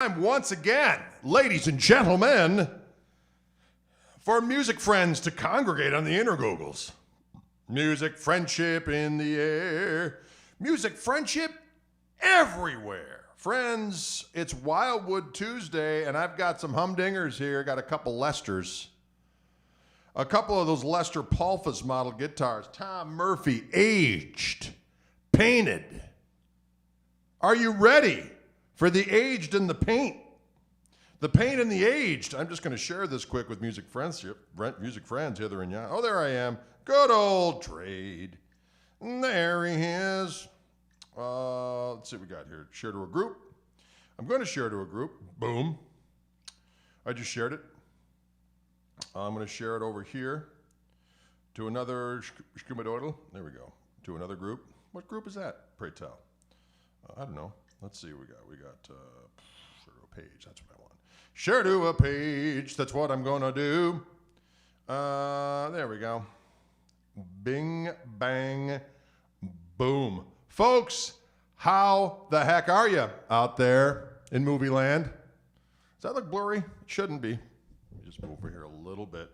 Time once again, ladies and gentlemen, for music friends to congregate on the intergoogles. Music friendship in the air. Music friendship everywhere. Friends, it's Wildwood Tuesday, and I've got some humdingers here. Got a couple Lesters. A couple of those Lester Palfas model guitars. Tom Murphy, aged, painted. Are you ready for the aged and the paint? The paint and the aged. I'm just going to share this quick with music friends, hither and yon. Oh, there I am. Good old trade. And there he is. Let's see what we got here. Share to a group. I'm going to share to a group. Boom. I just shared it. I'm going to share it over here to another shkumadoodle. There we go. To another group. What group is that, pray tell? I don't know. Let's see what we got. We got share to a page. That's what I want. Share to a page. That's what I'm going to do. There we go. Bing, bang, boom. Folks, how the heck are you out there in movie land? Does that look blurry? It shouldn't be. Let me just move over here a little bit.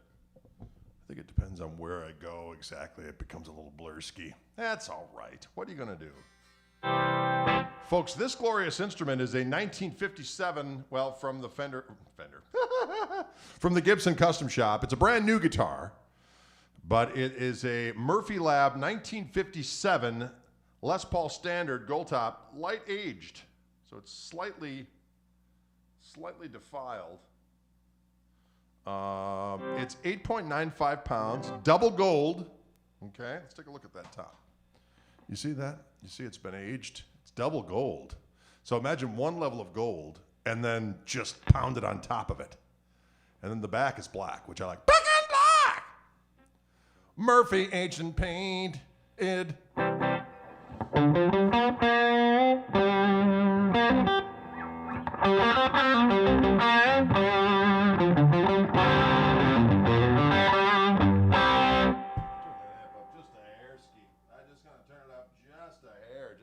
I think it depends on where I go exactly. It becomes a little blurski. That's all right. What are you going to do? Folks, this glorious instrument is a 1957, well, from the Fender, from the Gibson Custom Shop. It's a brand new guitar, but it is a Murphy Lab 1957 Les Paul Standard Gold Top, light aged. So it's slightly defiled. It's 8.95 pounds, double gold. Okay, let's take a look at that top. You see that? You see it's been aged? It's double gold. So imagine one level of gold and then just pound it on top of it. And then the back is black, which I like. Black and black! Murphy, aged and painted.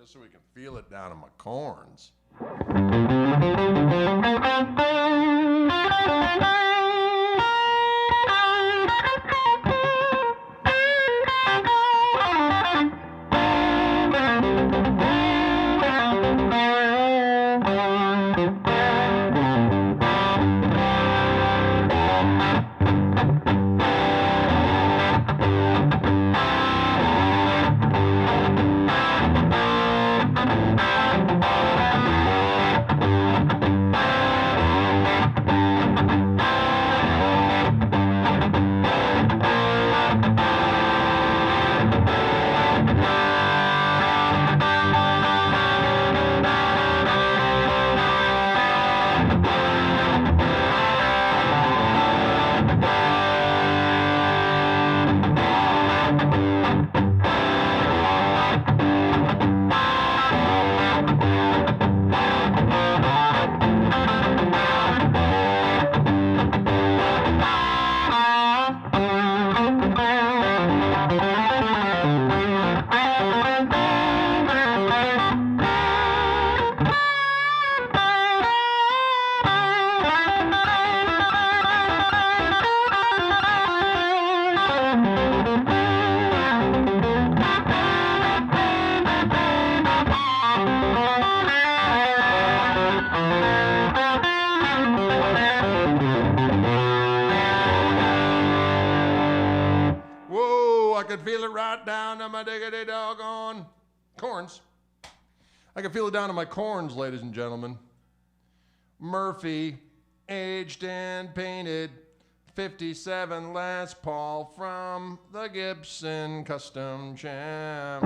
So we can feel it down in my corns. I could feel it right down to my diggity doggone corns. I can feel it down to my corns, ladies and gentlemen. Murphy, aged and painted, 57 Les Paul from the Gibson Custom Shop.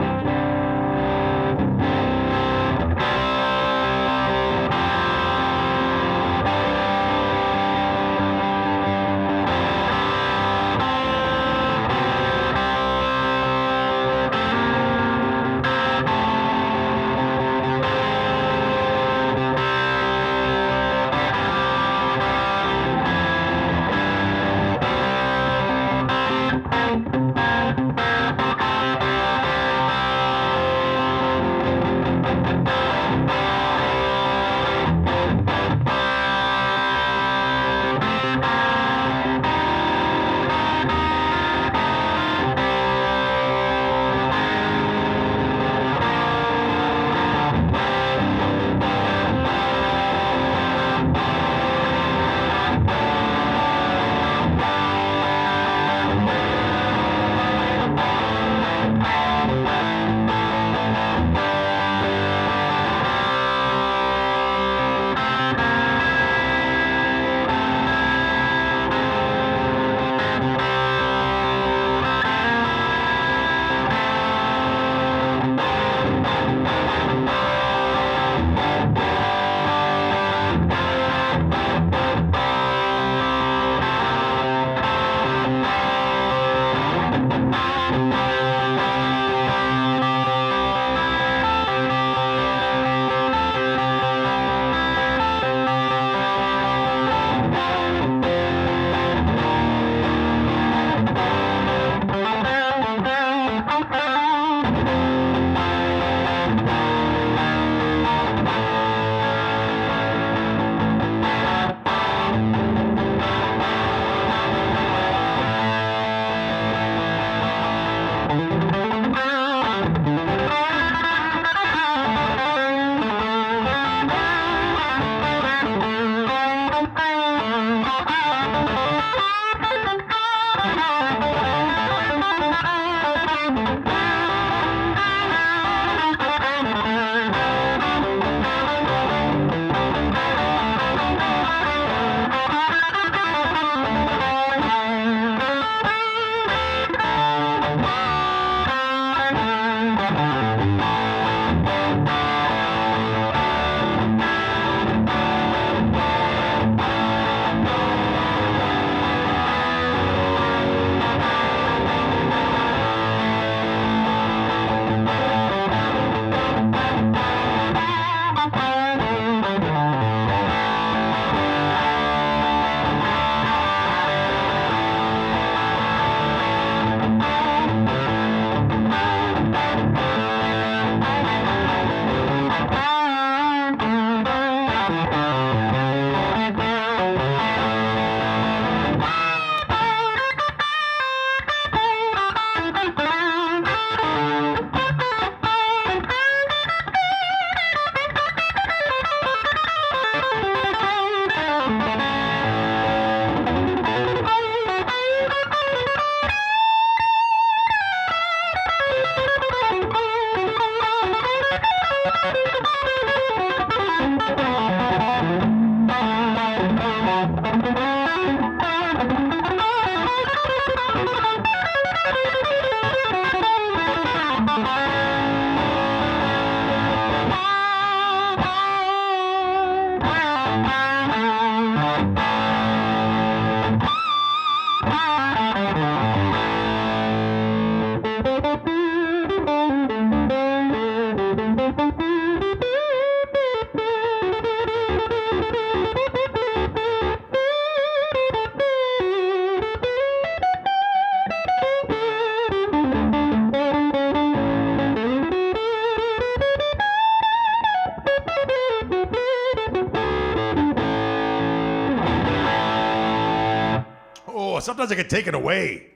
Sometimes I get taken away.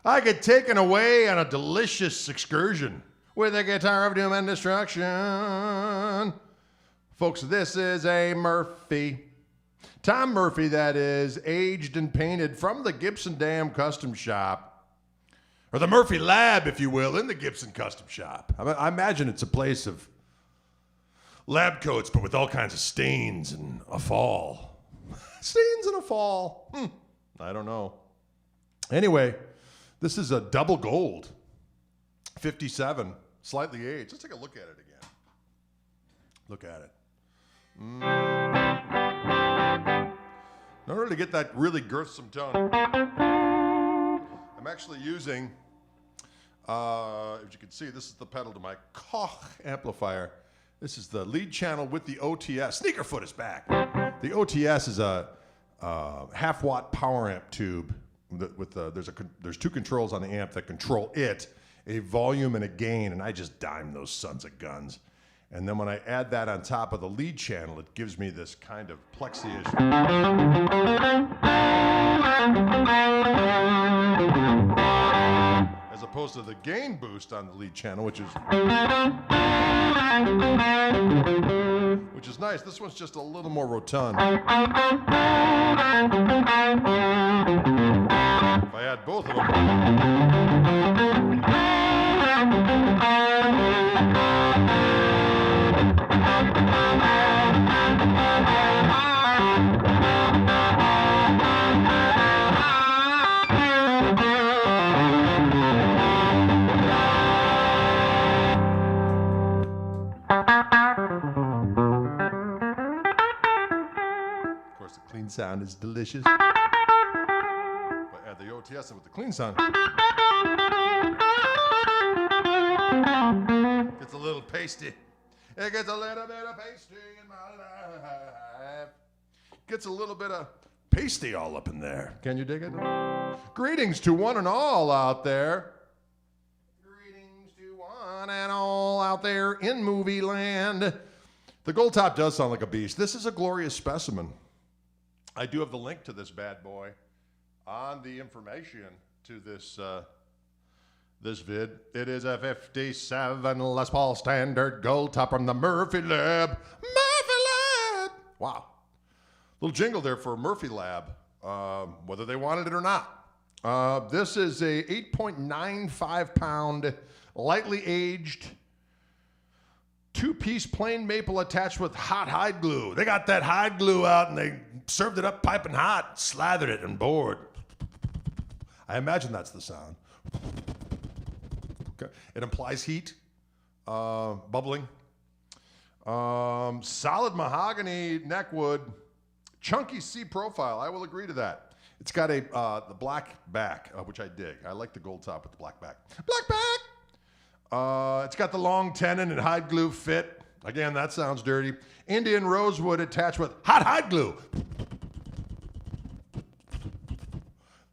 I get taken away on a delicious excursion with a guitar of doom and destruction. Folks, this is a Murphy. Tom Murphy, that is, aged and painted from the Gibson Dam Custom Shop. Or the Murphy Lab, if you will, in the Gibson Custom Shop. I imagine it's a place of lab coats, but with all kinds of stains and a fall. Stains and a fall. I don't know. Anyway, this is a double gold. 57, slightly aged. Let's take a look at it again. Look at it. In order to get that really girthsome tone, I'm actually using, as you can see, this is the pedal to my Koch amplifier. This is the lead channel with the OTS. Sneakerfoot is back. The OTS is a half-watt power amp tube. There's two controls on the amp that control it, a volume and a gain, and I just dime those sons of guns. And then when I add that on top of the lead channel, it gives me this kind of plexi-ish. As opposed to the gain boost on the lead channel, which is nice. This one's just a little more rotund. If I add both of them. Sound is delicious. But add the OTS with the clean sound. Gets a little pasty. It gets a little bit of pasty in my life. Gets a little bit of pasty all up in there. Can you dig it? Greetings to one and all out there. Greetings to one and all out there in movie land. The Gold Top does sound like a beast. This is a glorious specimen. I do have the link to this bad boy on the information to this this vid. It is a 57 Les Paul Standard Gold Top from the Murphy Lab. Murphy Lab! Wow. Little jingle there for Murphy Lab, whether they wanted it or not. This is a 8.95 pound, lightly aged, two-piece plain maple attached with hot hide glue. They got that hide glue out and they served it up piping hot, slathered it and bored. I imagine that's the sound. Okay. It implies heat, bubbling. Solid mahogany neckwood, chunky C profile. I will agree to that. It's got a the black back, which I dig. I like the gold top with the black back. Black back! It's got the long tenon and hide glue fit. Again, that sounds dirty. Indian rosewood attached with hot hide glue.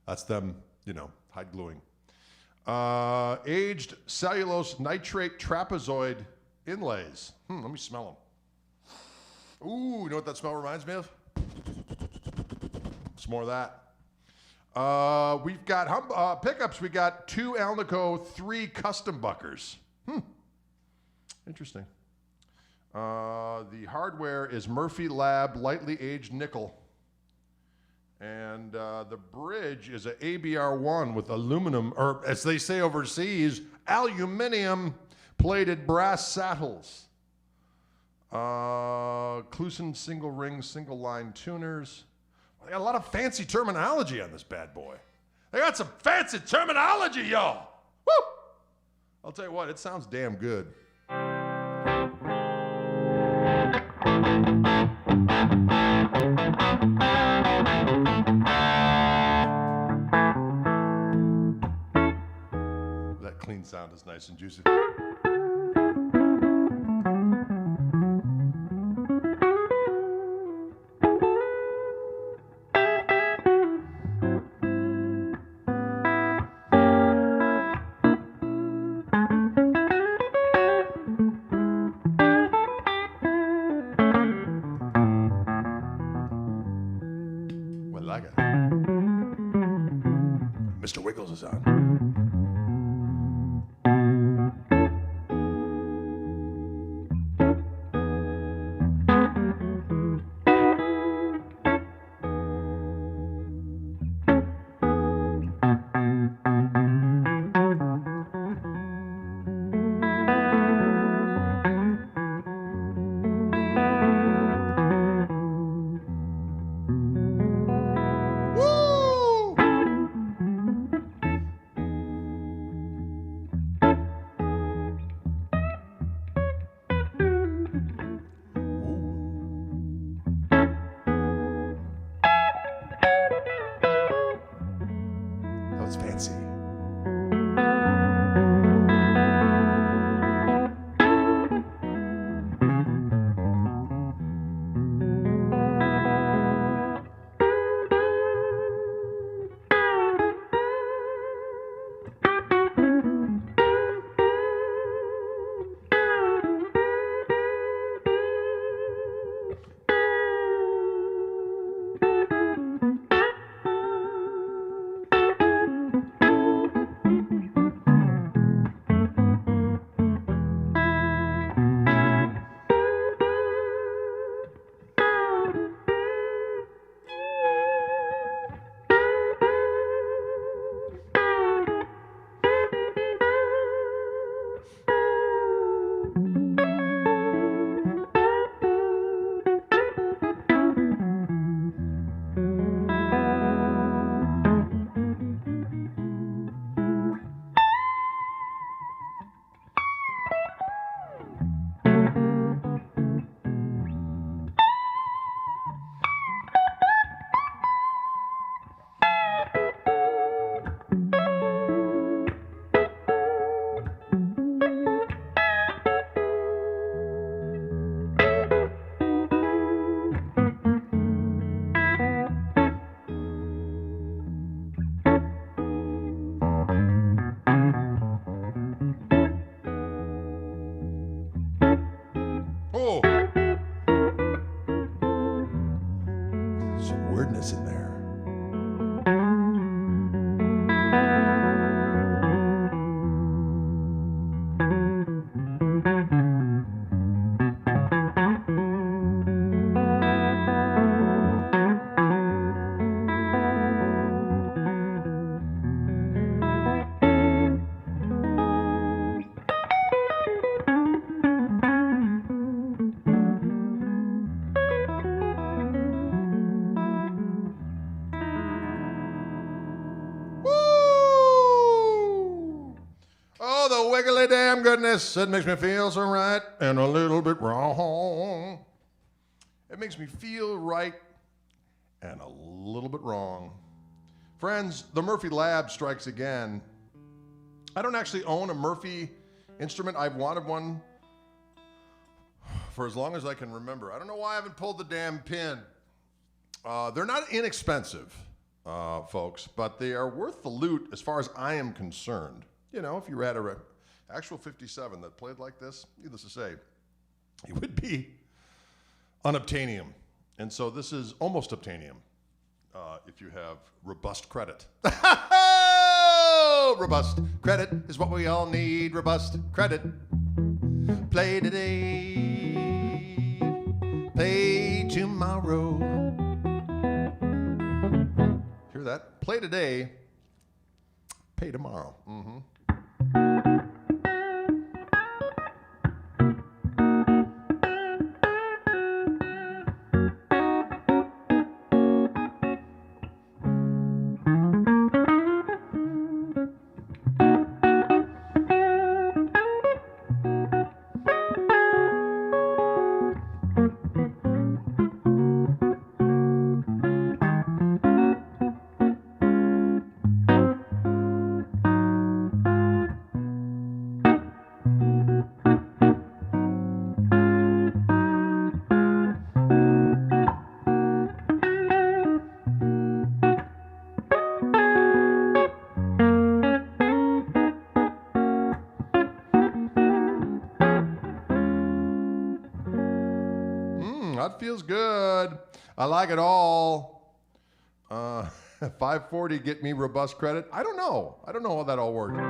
That's them, hide gluing. Aged cellulose nitrate trapezoid inlays. Let me smell them. Ooh, you know what that smell reminds me of? Some more of that. We've got pickups. We got two Alnico 3 custom buckers. Interesting. The hardware is Murphy Lab lightly aged nickel. And the bridge is an ABR1 with aluminum, or as they say overseas, aluminium plated brass saddles. Kluson single ring, single line tuners. They got a lot of fancy terminology on this bad boy. They got some fancy terminology, y'all. Woo! I'll tell you what, it sounds damn good. That clean sound is nice and juicy. Mr. Wiggles is on. Fancy. Weirdness in there. Wiggly damn goodness, it makes me feel so right and a little bit wrong. It makes me feel right and a little bit wrong. Friends, the Murphy Lab strikes again. I don't actually own a Murphy instrument. I've wanted one for as long as I can remember. I don't know why I haven't pulled the damn pin. They're not inexpensive, folks, but they are worth the loot as far as I am concerned. You know, if you had a actual 57 that played like this, needless to say, it would be unobtainium. And so this is almost obtainium if you have robust credit. Robust credit is what we all need. Robust credit. Play today, play tomorrow. Hear that? Play today, pay tomorrow. Mm-hmm. feels good. I like it all. 540 get me robust credit. I don't know how that all works.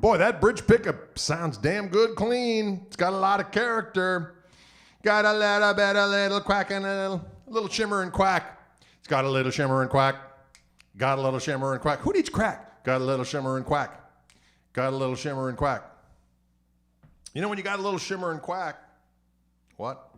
Boy, that bridge pickup sounds damn good clean. It's got a lot of character. Got a little bit, a little quack, and a little shimmer and quack. It's got a little shimmer and quack. Got a little shimmer and quack. Who needs crack? Got a little shimmer and quack. Got a little shimmer and quack. You know when you got a little shimmer and quack? What?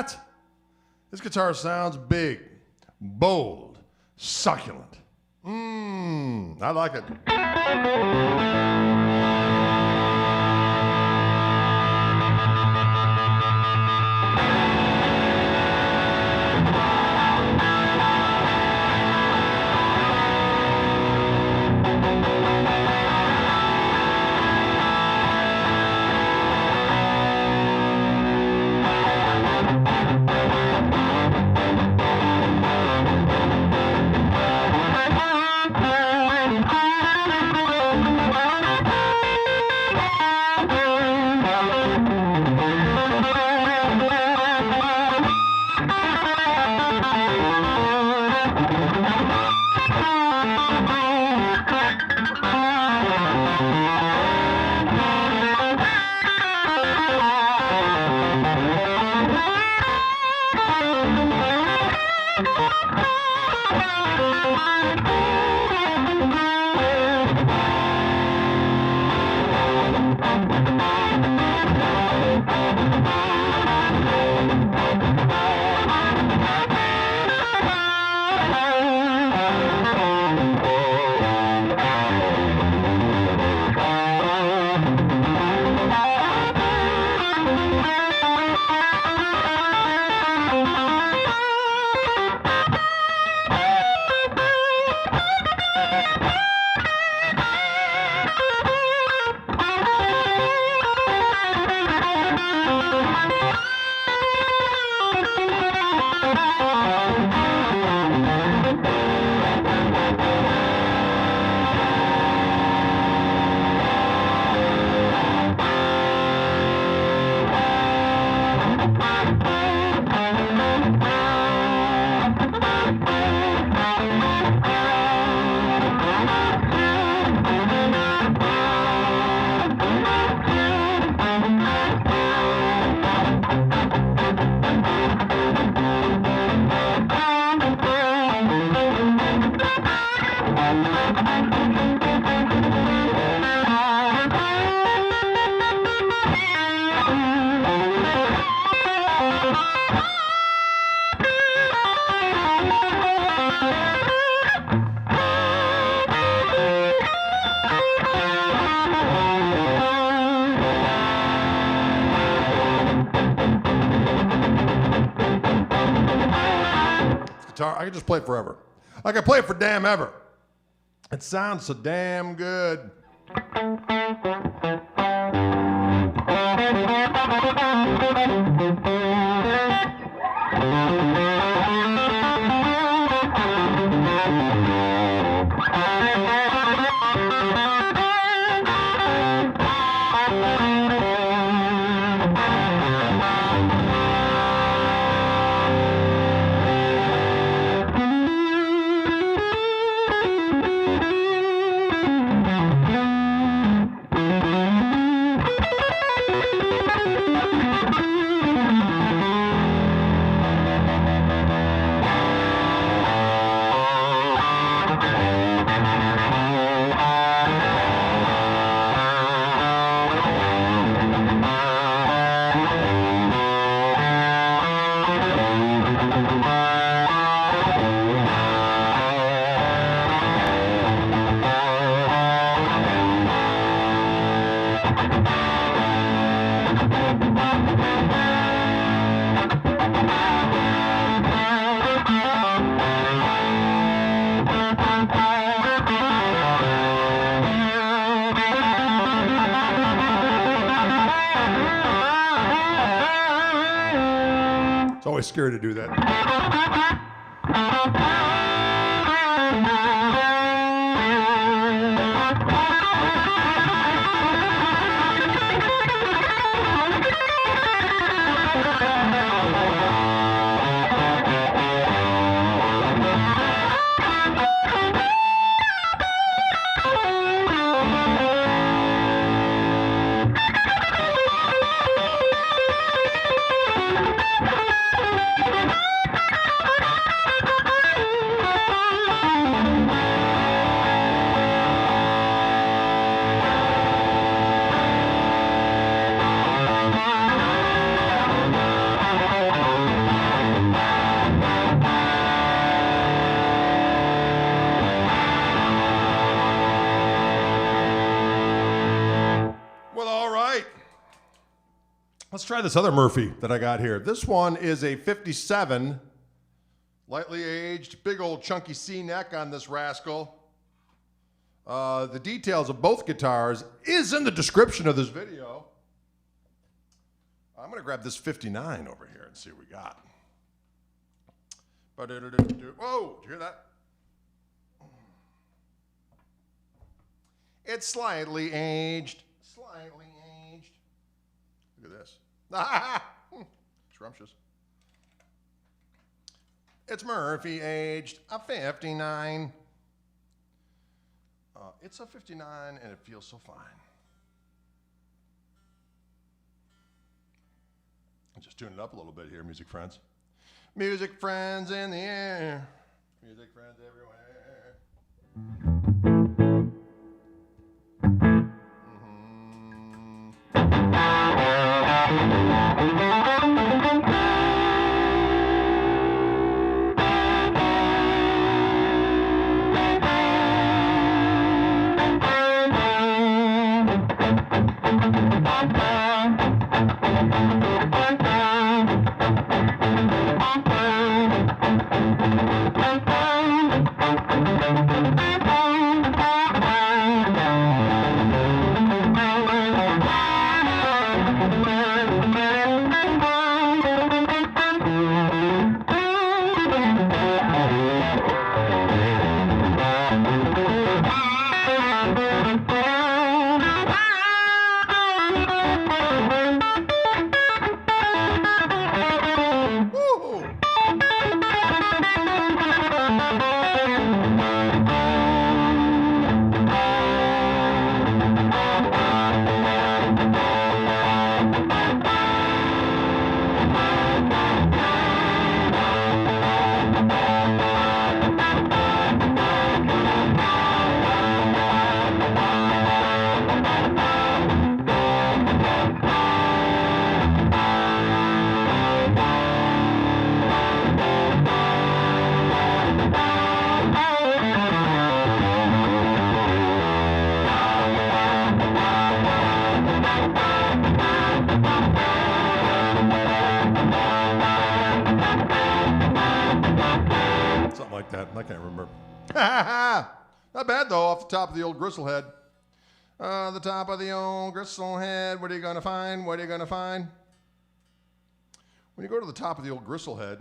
that? This guitar sounds big, bold, succulent. I like it. I could just play it forever. I could play it for damn ever. It sounds so damn good. It's always scary to do that. Let's try this other Murphy that I got here. This one is a 57, lightly aged, big old chunky C neck on this rascal. The details of both guitars is in the description of this video. I'm going to grab this 59 over here and see what we got. Whoa, did you hear that? It's slightly aged. Slightly aged. Look at this. Scrumptious. It's Murphy aged, a 59. It's a 59 and it feels so fine. I'll just tune it up a little bit here, music friends. Music friends in the air. Music friends everywhere. I can't remember. Not bad, though, off the top of the old gristle head. The top of the old gristle head. What are you going to find? What are you going to find? When you go to the top of the old gristle head.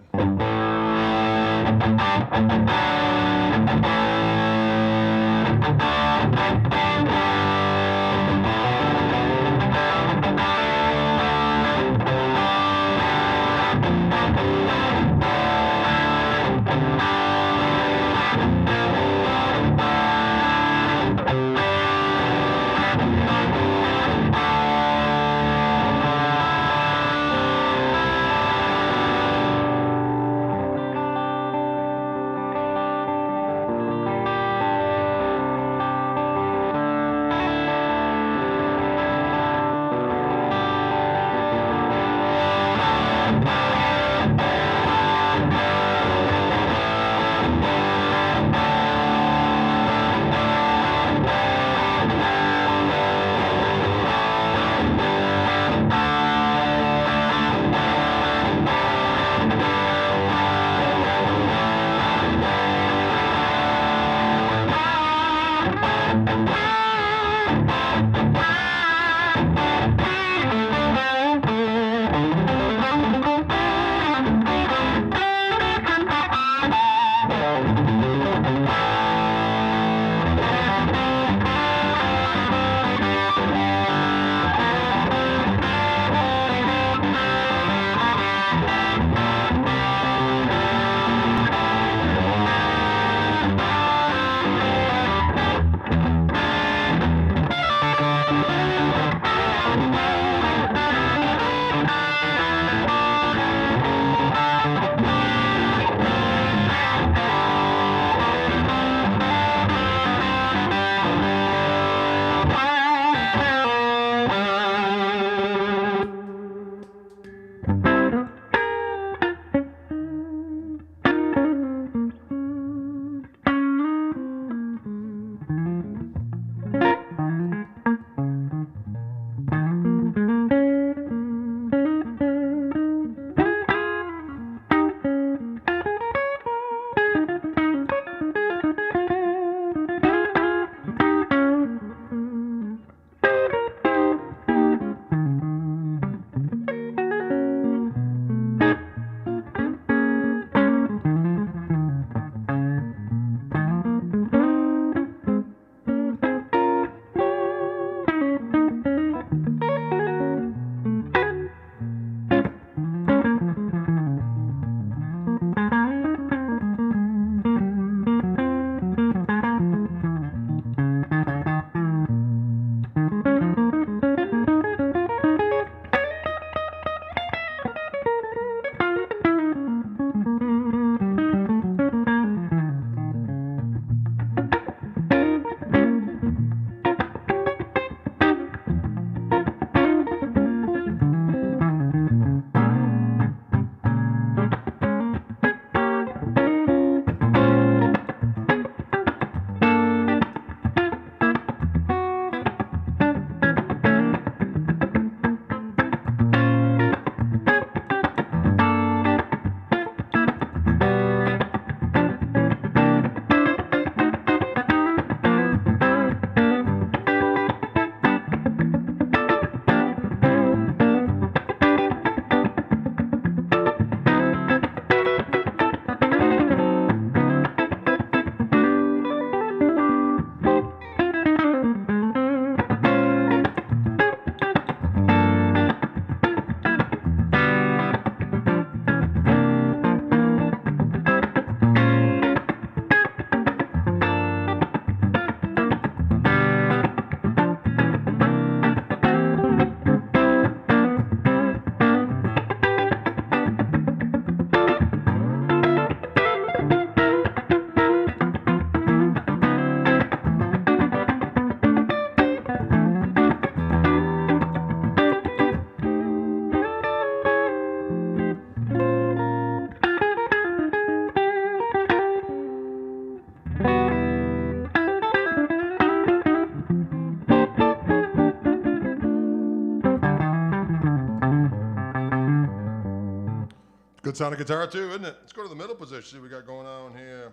Good sounding guitar too, isn't it? Let's go to the middle position. See what we got going on here.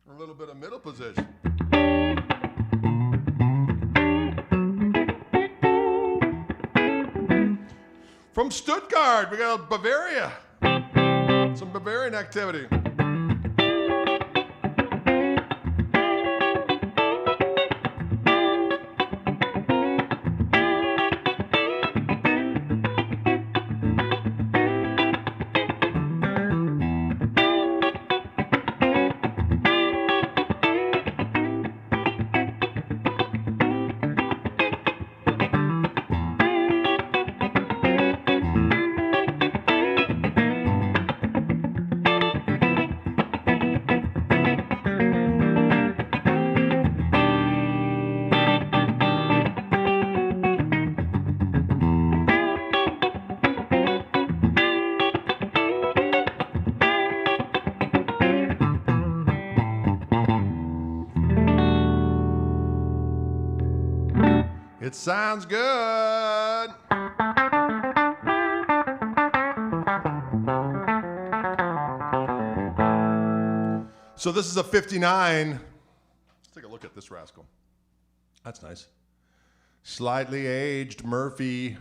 A little bit of middle position. From Stuttgart, we got Bavaria. Some Bavarian activity. It sounds good. So this is a 59. Let's take a look at this rascal. That's nice. Slightly aged Murphy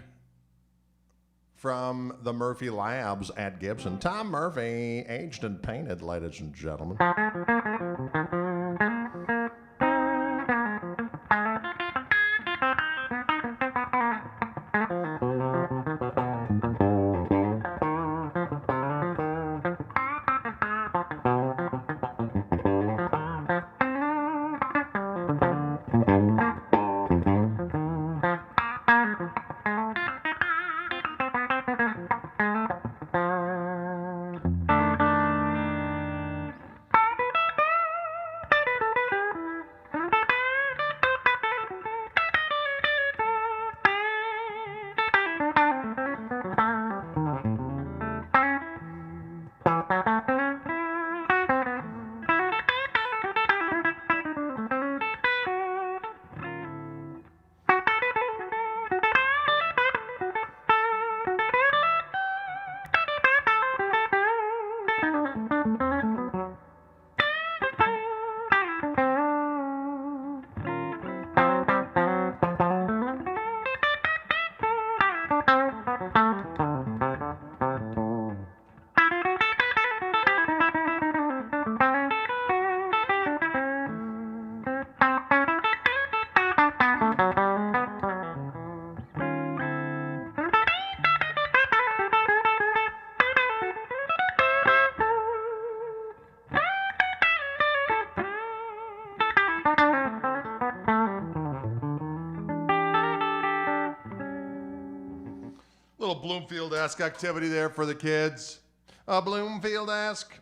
from the Murphy Labs at Gibson. Tom Murphy, aged and painted, ladies and gentlemen. Little Bloomfield-esque activity there for the kids. Bloomfield-esque.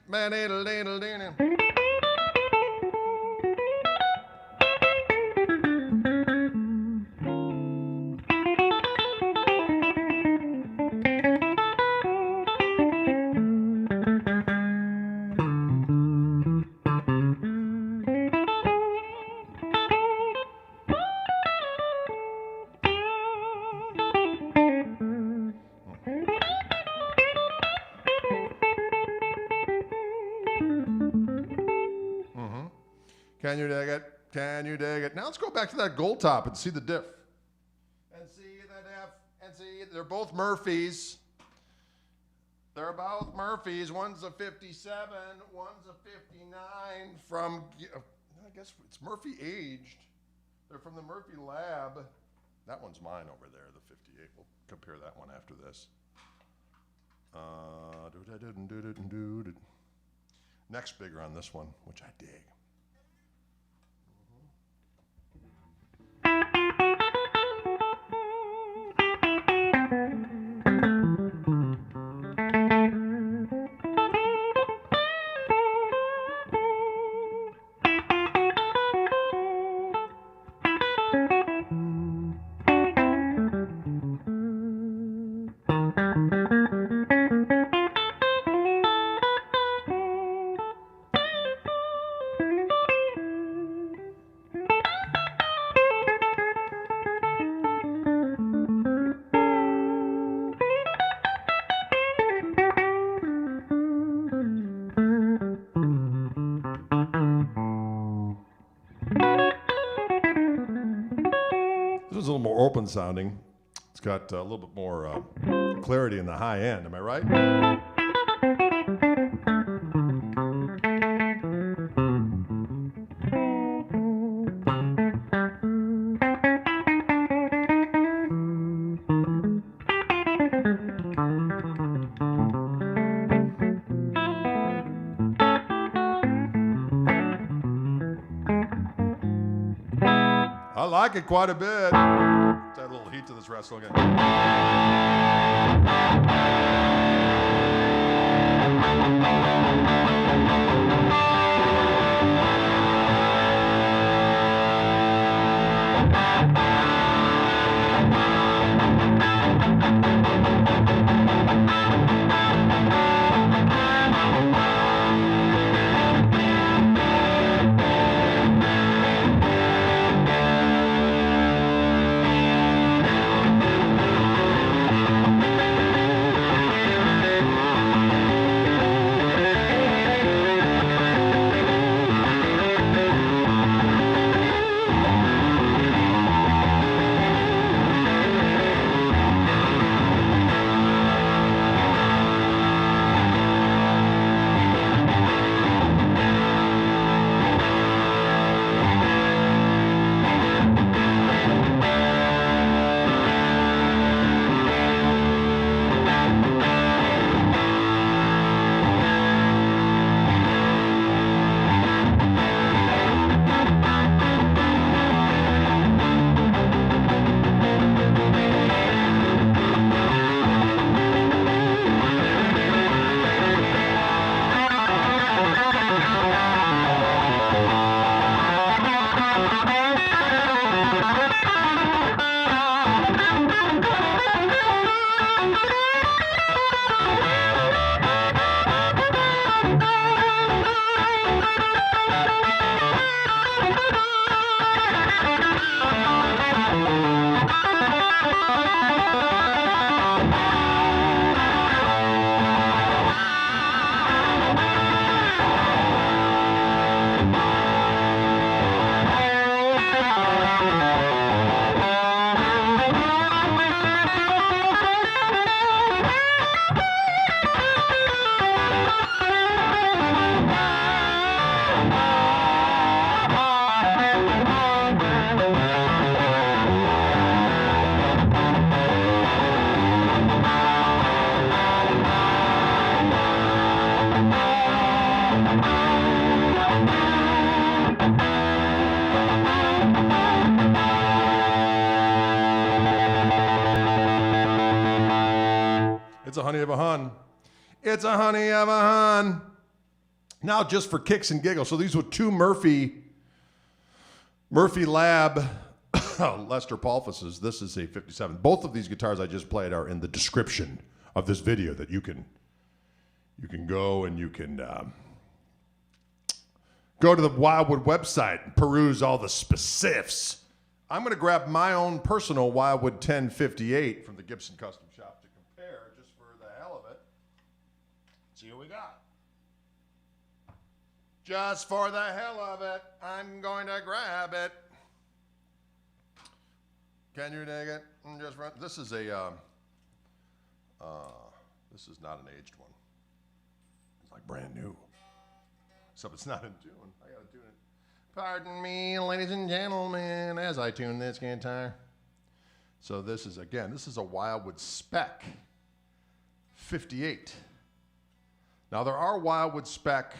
Can you dig it? Can you dig it? Now let's go back to that gold top and see the diff. And see the diff. And see, they're both Murphys. They're both Murphys. One's a 57, one's a 59 from, I guess it's Murphy aged. They're from the Murphy Lab. That one's mine over there, the 58. We'll compare that one after this. Next bigger on this one, which I dig. open sounding. It's got a little bit more clarity in the high end. Am I right? I like it quite a bit. Let's add a little heat to this wrestle again. It's a honey of a hun. It's a honey of a hun. Now, just for kicks and giggles. So these were two Murphy Lab Lester Paulfuses. This is a 57. Both of these guitars I just played are in the description of this video that you can go and you can go to the Wildwood website and peruse all the specifics. I'm going to grab my own personal Wildwood 1058 from the Gibson Custom Shop to compare just for the hell of it. See what we got. Just for the hell of it, I'm going to grab it. Can you dig it? Just run. This is a this is not an aged one. It's like brand new. So it's not in tune. I gotta tune it. Pardon me, ladies and gentlemen, as I tune this guitar. So this is a Wildwood Spec 58. Now there are Wildwood Spec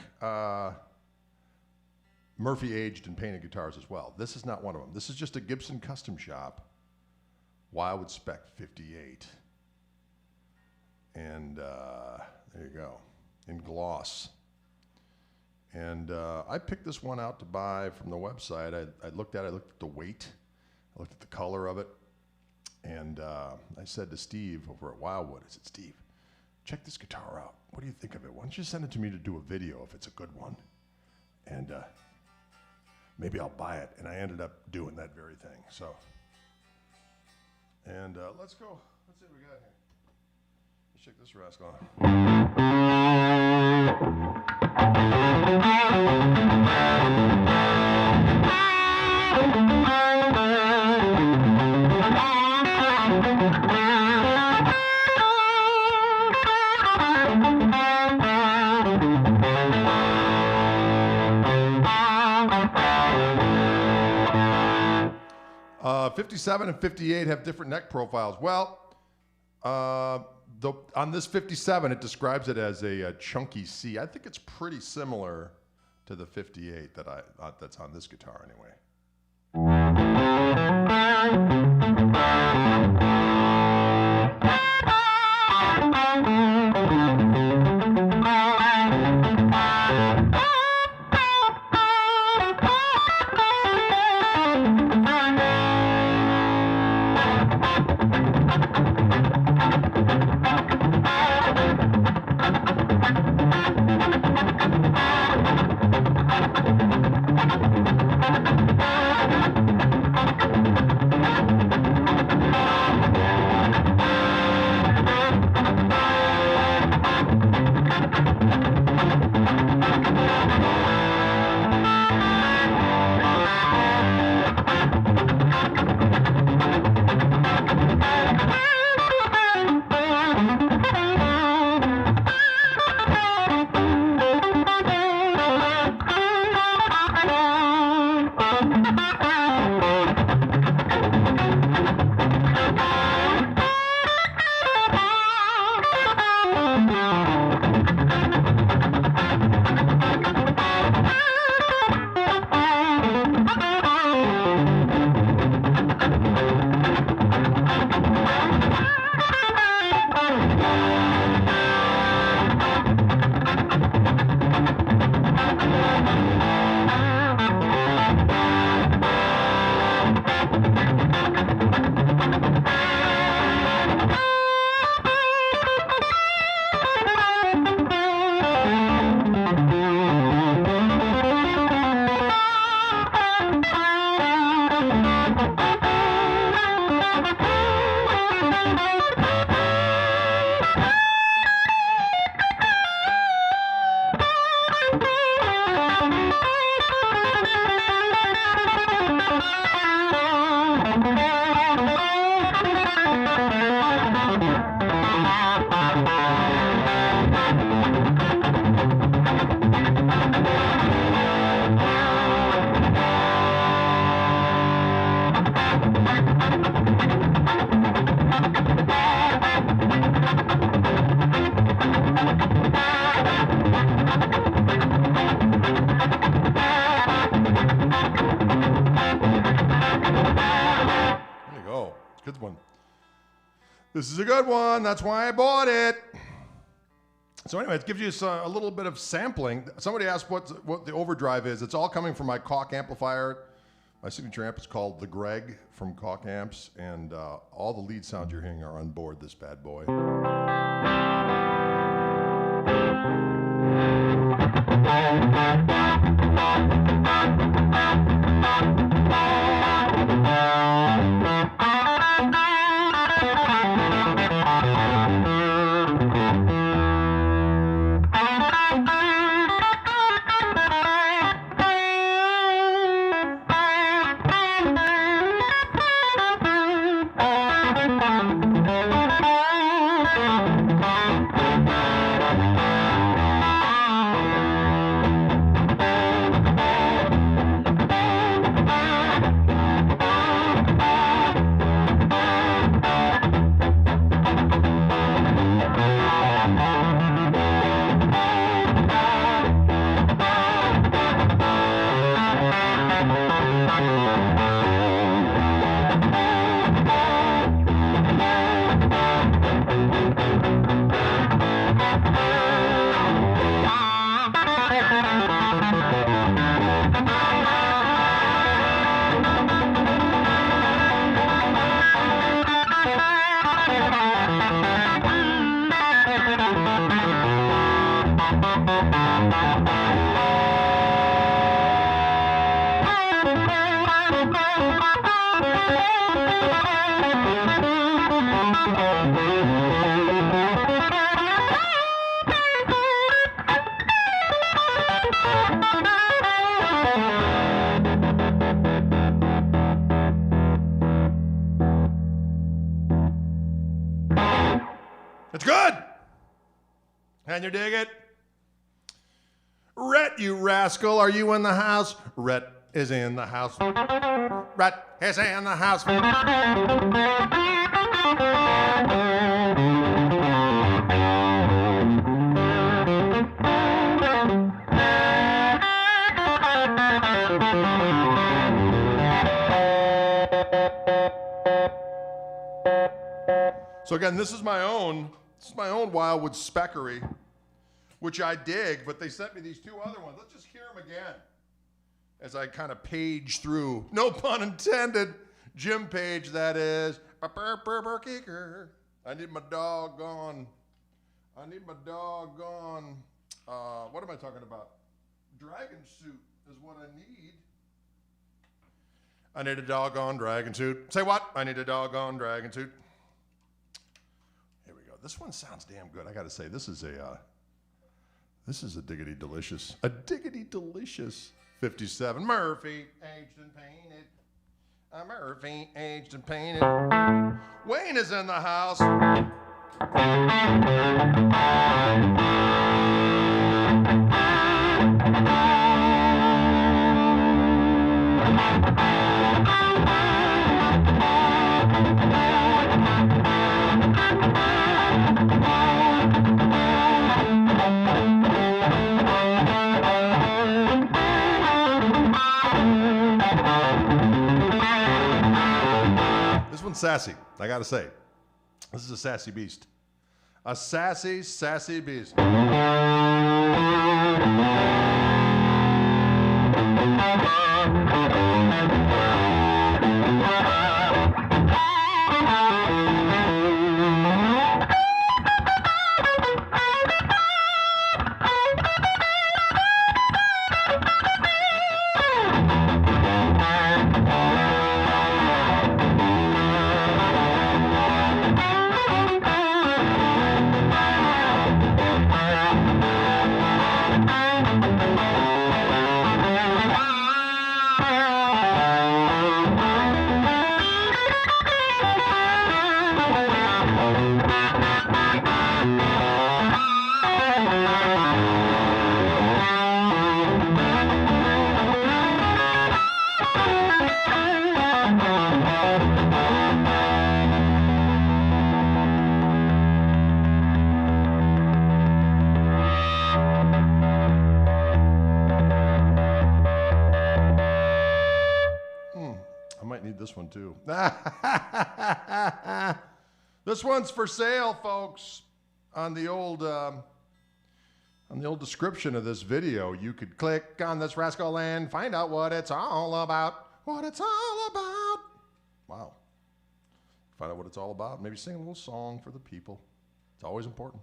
Murphy aged and painted guitars as well. This is not one of them. This is just a Gibson Custom Shop Wildwood Spec 58. And there you go, in gloss. And I picked this one out to buy from the website. I looked at the weight, I looked at the color of it, and I said to Steve over at Wildwood, I said, Steve, check this guitar out. What do you think of it? Why don't you send it to me to do a video if it's a good one? And maybe I'll buy it. And I ended up doing that very thing. So, and let's go. Let's see what we got here. Let's check this rascal out. 57 and 58 have different neck profiles. Well, on this 57, it describes it as a chunky C. I think it's pretty similar to the 58 that's on this guitar anyway. Good one. This is a good one. That's why I bought it. So anyway, it gives you a little bit of sampling. Somebody asked what the overdrive is. It's all coming from my Koch amplifier. My signature amp is called the Greg from Koch amps, and all the lead sounds you're hearing are on board this bad boy. It's good. Can you dig it? Rhett, you rascal, are you in the house? Rhett, is in the house. Rat is in the house. So again, this is my own Wildwood Speckery, which I dig, but they sent me these two other ones. Let's just hear them again as I kind of page through, no pun intended, Jim Page, that is. I need my doggone, what am I talking about? Dragon suit is what I need. I need a doggone dragon suit. Say what? I need a doggone dragon suit. Here we go. This one sounds damn good. I got to say, this is a diggity delicious 57. Murphy, aged and painted. Murphy, aged and painted. Wayne is in the house. Sassy, I gotta say. This is a sassy beast. A sassy, sassy beast. This one too. This one's for sale, folks. On the old description of this video, you could click on this rascal and find out what it's all about. What it's all about. Wow. Find out what it's all about. Maybe sing a little song for the people. It's always important.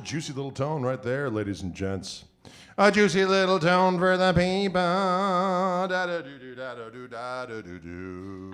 Juicy little tone right there, ladies and gents. A juicy little tone for the people. Da-da-doo-doo, da-da-doo, da-da-doo-doo.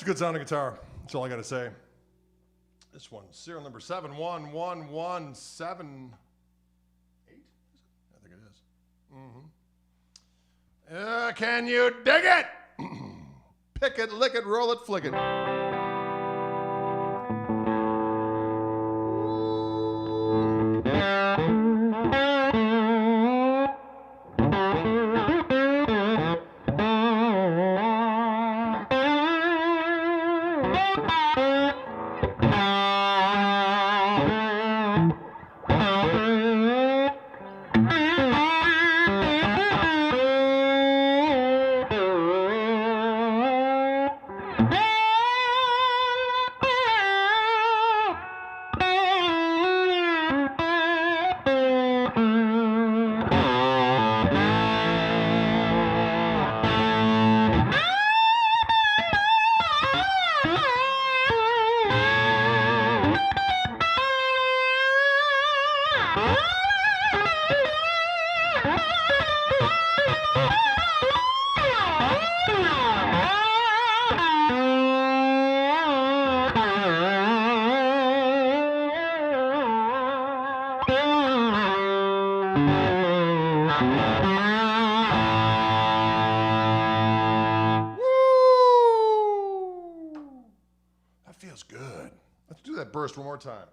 Good sounding guitar. That's all I got to say. This one, serial number 71178. I think it is. Can you dig it? Pick it, lick it, roll it, flick it. Feels good. Let's do that burst one more time.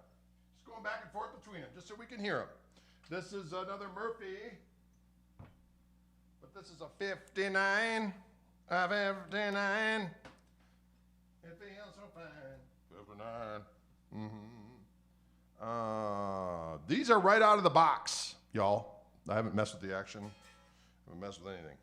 Just going back and forth between them, just so we can hear them. This is another Murphy, but this is a 59. A 59. It feels so fine. 59. These are right out of the box, y'all. I haven't messed with the action. I haven't messed with anything.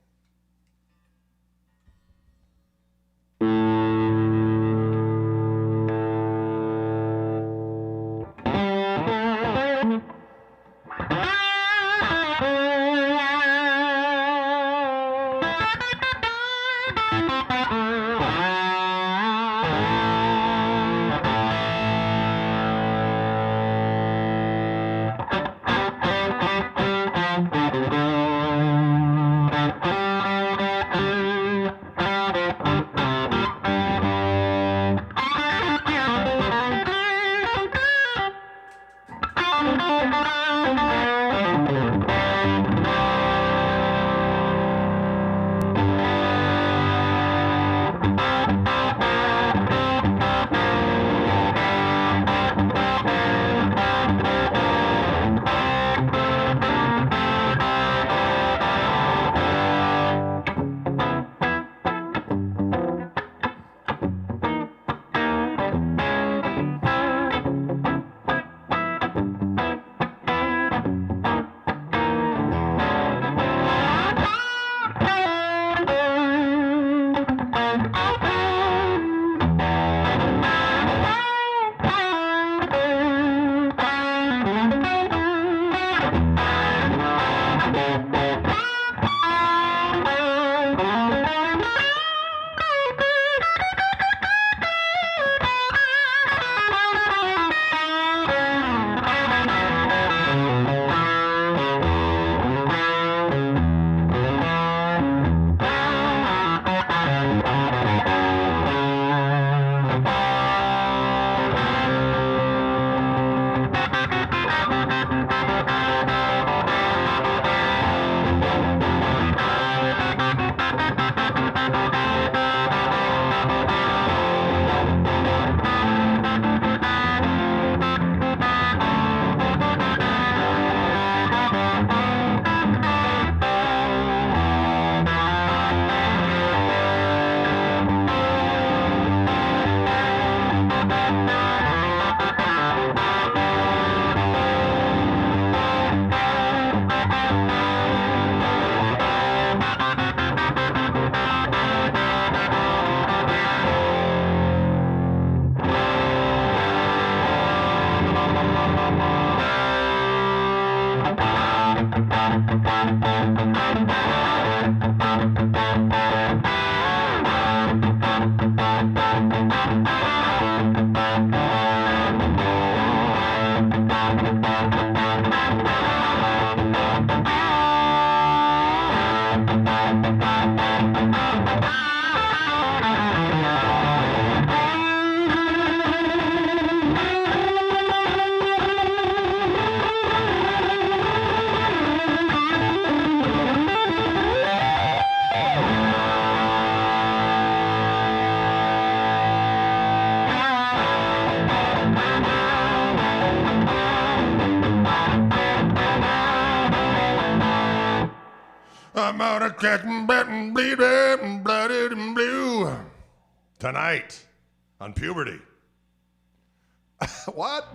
I'm out of catching, betting, bleeding, blooded and blue. Tonight on Puberty. What?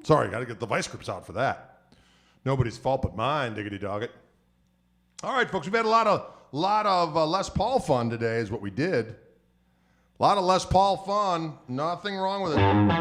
Sorry, got to get the vice grips out for that. Nobody's fault but mine, diggity dog it. All right, folks, we've had a lot of Les Paul fun today is what we did. A lot of Les Paul fun. Nothing wrong with it.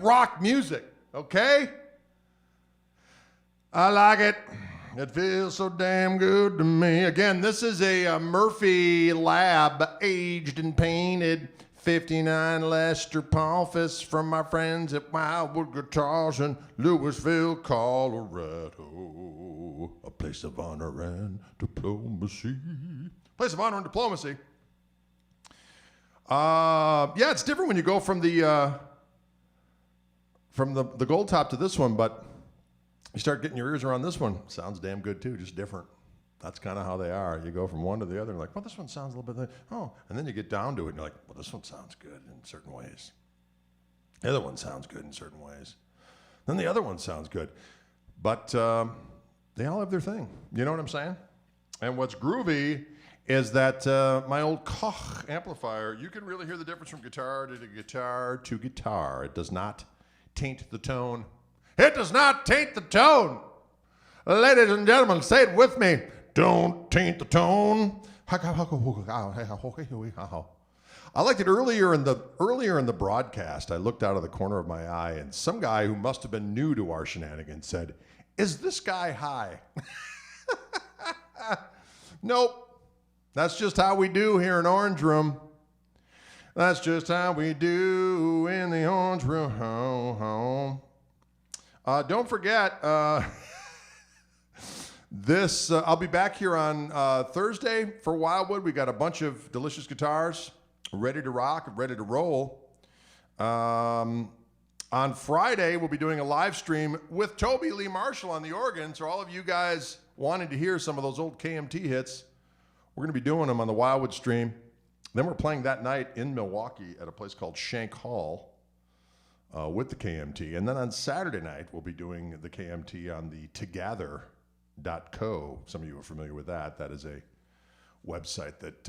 Rock music, okay? I like it. It feels so damn good to me. Again, this is a Murphy Lab, aged and painted 59 Lester Palfus from my friends at Wildwood Guitars in Louisville, Colorado. A place of honor and diplomacy. Place of honor and diplomacy. Yeah, it's different when you go from the gold top to this one, but you start getting your ears around this one. Sounds damn good too, just different. That's kind of how they are. You go from one to the other, and like, well, this one sounds a little bit, oh, and then you get down to it, and you're like, well, this one sounds good in certain ways. The other one sounds good in certain ways. Then the other one sounds good. But they all have their thing. You know what I'm saying? And what's groovy is that my old Koch amplifier, you can really hear the difference from guitar to guitar to guitar. It does not taint the tone. It does not taint the tone. Ladies and gentlemen, say it with me. Don't taint the tone. I liked it earlier in the broadcast. I looked out of the corner of my eye, and some guy who must have been new to our shenanigans said, "Is this guy high?" Nope. That's just how we do here in Orange Room. That's just how we do in the Orange Room. Don't forget, I'll be back here on Thursday for Wildwood. We got a bunch of delicious guitars ready to rock, ready to roll. On Friday, we'll be doing a live stream with Toby Lee Marshall on the organ. So all of you guys wanting to hear some of those old KMT hits, we're going to be doing them on the Wildwood stream. Then we're playing that night in Milwaukee at a place called Shank Hall with the KMT. And then on Saturday night, we'll be doing the KMT on the Together.co. Some of you are familiar with that. That is a website that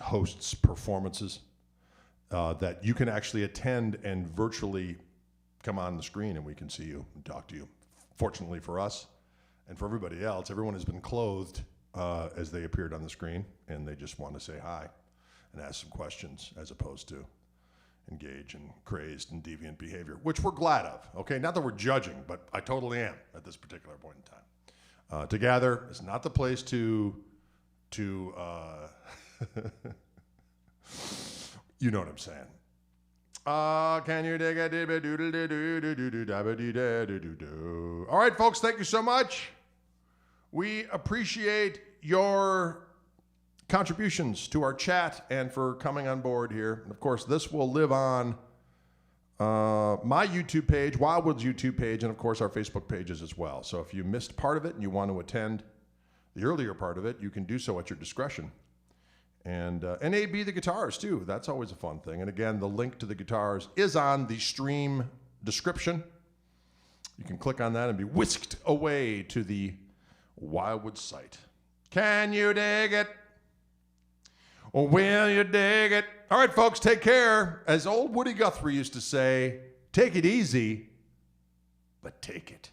hosts performances that you can actually attend and virtually come on the screen and we can see you and talk to you. Fortunately for us and for everybody else, everyone has been clothed as they appeared on the screen, and they just want to say hi and ask some questions as opposed to engage in crazed and deviant behavior, which we're glad of, okay? Not that we're judging, but I totally am at this particular point in time. Together is not the place to you know what I'm saying. Can you dig it? All right, folks, thank you so much. We appreciate your contributions to our chat and for coming on board here. And of course, this will live on my YouTube page, Wildwood's YouTube page, and of course our Facebook pages as well. So if you missed part of it and you want to attend the earlier part of it, you can do so at your discretion. And NAB the guitars too. That's always a fun thing. And again, the link to the guitars is on the stream description. You can click on that and be whisked away to the Wildwood site. Can you dig it? Or will you dig it? All right, folks, take care. As old Woody Guthrie used to say, take it easy, but take it.